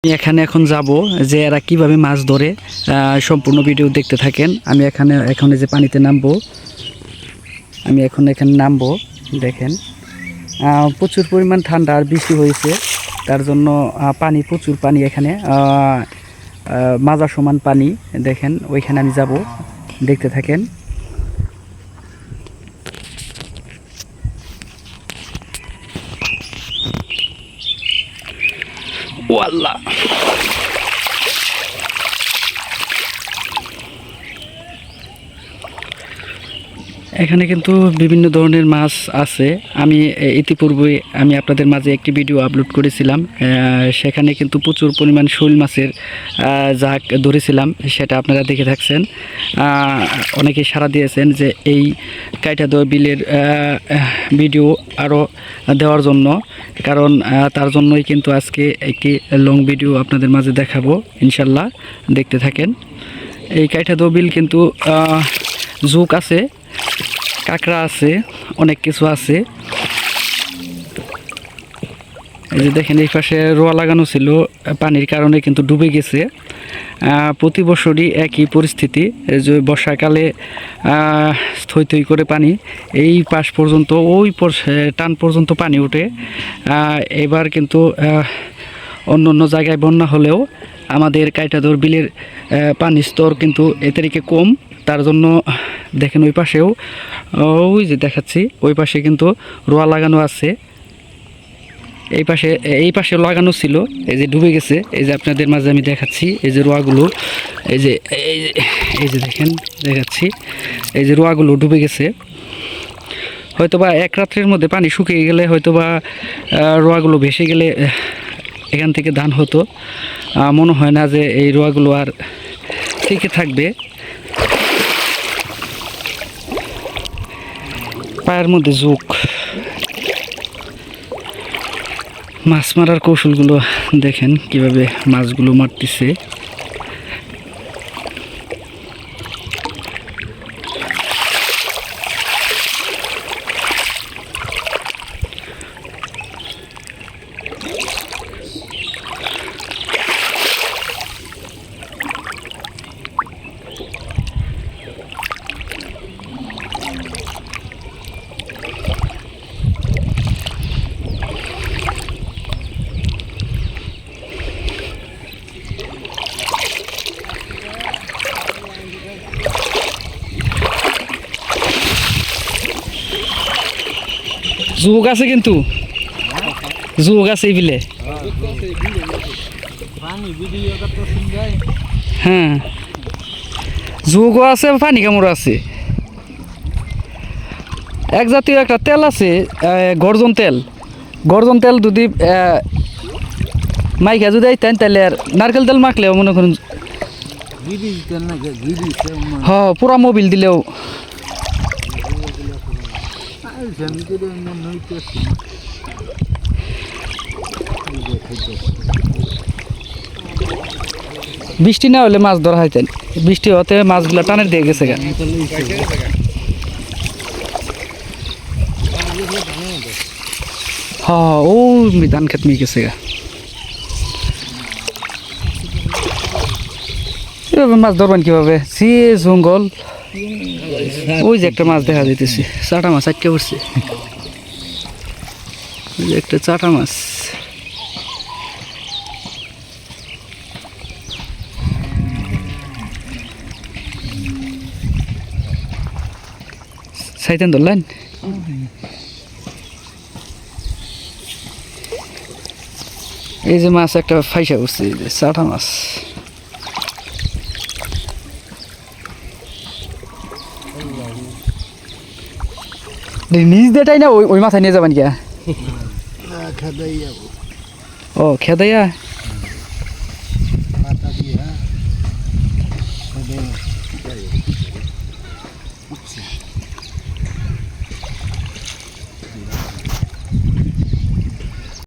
আমি এখানে এখন যাব যে এরা কিভাবে মাছ ধরে সম্পূর্ণ ভিডিও দেখতে থাকেন। আমি এখন যে পানিতে নামবো, আমি এখন এখানে নামবো। দেখেন প্রচুর পরিমাণ ঠান্ডা আর বৃষ্টি হয়েছে, তার জন্য পানি প্রচুর পানি এখানে মাজা সমান পানি। দেখেন ওইখানে আমি যাব, দেখতে থাকেন। ও আল্লাহ, এখানে কিন্তু বিভিন্ন ধরনের মাছ আছে। আমি ইতিপূর্বে আপনাদের মাঝে একটি ভিডিও আপলোড করেছিলাম, সেখানে কিন্তু প্রচুর পরিমাণ শৈল মাছের জাক ধরেছিলাম, সেটা আপনারা দেখে থাকছেন। অনেকেই সাড়া দিয়েছেন যে এই কাইটাদহ বিলের ভিডিও আরও দেওয়ার জন্য, কারণ তার জন্যই কিন্তু আজকে একটি লং ভিডিও আপনাদের মাঝে দেখাবো, ইনশাল্লাহ দেখতে থাকেন। এই কাইটাদহ বিল কিন্তু জুক আছে, কাঁকড়া আছে, অনেক কিছু আছে। এই যে দেখেন, এই পাশে রোয়া লাগানো ছিল, পানির কারণে কিন্তু ডুবে গেছে। প্রতি বছরই একই পরিস্থিতি, যে বর্ষাকালে থই থই করে পানি এই পাশ পর্যন্ত, ওই টান পর্যন্ত পানি ওঠে। এবার কিন্তু অন্য অন্য জায়গায় বন্যা হলেও আমাদের কাইটাদহ বিলের পানির স্তর কিন্তু এ তারিখে কম। তার জন্য দেখেন ওই পাশেও, ওই যে দেখাচ্ছি, ওই পাশে কিন্তু রোয়া লাগানো আছে। এই পাশে লাগানো ছিল, এই যে ডুবে গেছে। এই যে আপনাদের মাঝে আমি দেখাচ্ছি, এই যে রোয়াগুলো, এই যে দেখেন দেখাচ্ছি, এই যে রোয়াগুলো ডুবে গেছে। হয়তোবা এক রাত্রের মধ্যে পানি শুকিয়ে গেলে, হয়তোবা রোয়াগুলো ভেসে গেলে এখান থেকে ধান হতো। মনে হয় না যে এই রোয়াগুলো আর টিকে থাকবে। পায়ের মধ্যে ঝুঁক। মাছ মারার কৌশলগুলো দেখেন, কিভাবে মাছগুলো মারতেছে। যুগ আছে, কিন্তু যুগ আছে এই বিলে। হ্যাঁ, যুগও আছে, পানি কামড় আছে। এক জাতীয় একটা তেল আছে, গর্জন তেল যদি মাইকা যদি আইতেন, তাহলে আর নারকেল তেল মাখলেও মনে করুন, হ্যাঁ পুরা মোবিল দিলেও। বৃষ্টি না হলে মাছ ধরা হইতেন, বৃষ্টি হতে মাছগুলা টানের দিয়ে গেছে গা। হ্যাঁ, ও ধান খেত মিয়ে গেছে গা। এভাবে মাছ ধরবেন কিভাবে? সে জঙ্গল। ওই যে একটা মাছ দেখা যাইতেছে, চাটা মাছ আটকে পড়ছে। ওই যে একটা চাটা মাছ। সাইতেন ধরলেন? এই যে মাছ একটা ফাইসা পড়ছে, এই যে চাটা মাছ। নিজ দেটাই না, ওই মাথায় নিয়ে যাবেন কিয়া? ও খেদাইয়া।